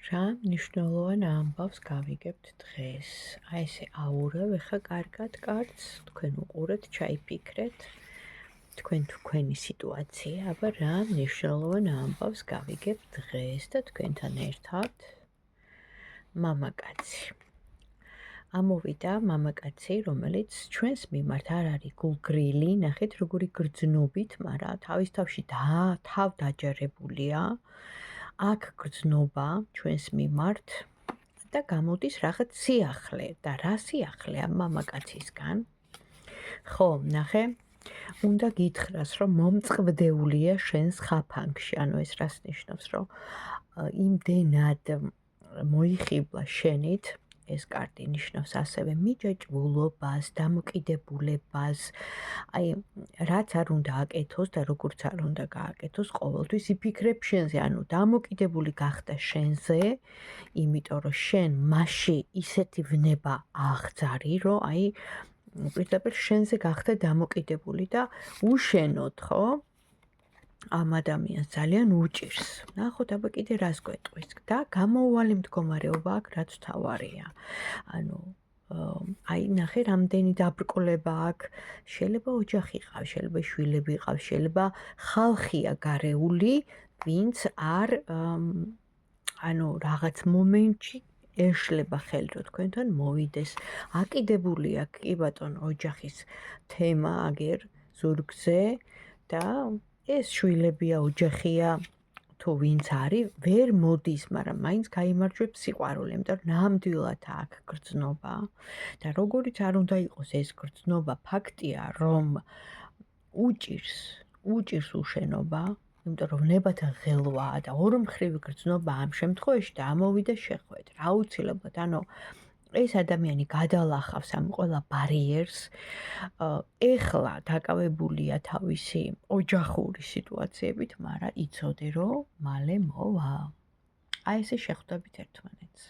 რა მნიშვნელოვან ამბავს გავიგებთ დღეს? აი ესე აურევ ეხა კარგად კაცს, თქვენ უყურეთ, ჩაიფიქრეთ, თქვენი სიტუაცია, აბა რა მნიშვნელოვან ამბავს გავიგებთ დღეს და თქვენთან ერთად მამაკაცი. ამოვიდა მამაკაცი, რომელიც ჩვენს მიმართ არ არის გულგრილი, ნახეთ როგორი გრძნობით, მაგრამ თავის თავში თავდაჯერებულია. აქ გრძნობა ჩვენს მიმართ და გამოდის რაღაც სიახლე და რა სიახლე ამ მამაკაცისგან? ხო, ნახე, უნდა გითხრას, რომ მომწყвდეულია შენს ხაფანგში, ანუ ეს რას ნიშნავს, რომ იმდენად მოიხიბლა შენით, ეს კარტი ნიშნავს ასევე მიჯაჭვულობას, დამოკიდებულებას, აი რაც არ უნდა აკეთოს და როგორც არ უნდა გააკეთოს, ყოველთვის იფიქრებ შენზე, ანუ დამოკიდებული გახდა შენზე, იმიტომ რომ შენ მასში ისეთი ვნება აღძარი, რომ აი პირდაპირ შენზე გახდა დამოკიდებული და უშენოდ, ხო? ამ ადამიანს ძალიან უჭირს. ნახოთ, აბა კიდე რას გვეტყვის და გამოუვალი მდგომარეობა აქ, რაც თავარია. ანუ აი ნახე, რამდენი დაბრკოლება აქვს, შეიძლება ოჯახი ყავს, შეიძლება შვილები ყავს, შეიძლება ხალხია გარეული, ვინც არ ანუ რაღაც მომენტში ეშლება ხელი, რომ თქვენთან მოვიდეს. აკიდებულია კი ბატონო ოჯახის თემა აგერ ზურგზე და ეს შვილებია, ოჯახია, თუ ვინც არის, ვერ მოდის, მაგრამ მაინც გაიმარჯვებს სიყვარული, იმიტომ რომ ნამდვილად აქვს გრძნობა და როგორიც არ უნდა იყოს ეს გრძნობა, ფაქტია, რომ უჭირს უშენობა, იმიტომ რომ ვნებათა ღელვაა და ორმხრივი გრძნობა ამ შემთხვევაში და ამოვიდა შეხვედრა. აუცილებლად, ანუ ეს ადამიანი გადალახავს ამ ყველა ბარიერს, ეხლა დაკავებულია თავისი ოჯახური სიტუაციებით, მაგრამ იცოდე, რომ მალე მოვა. აი ესე შეხვდებით ერთმანეთს.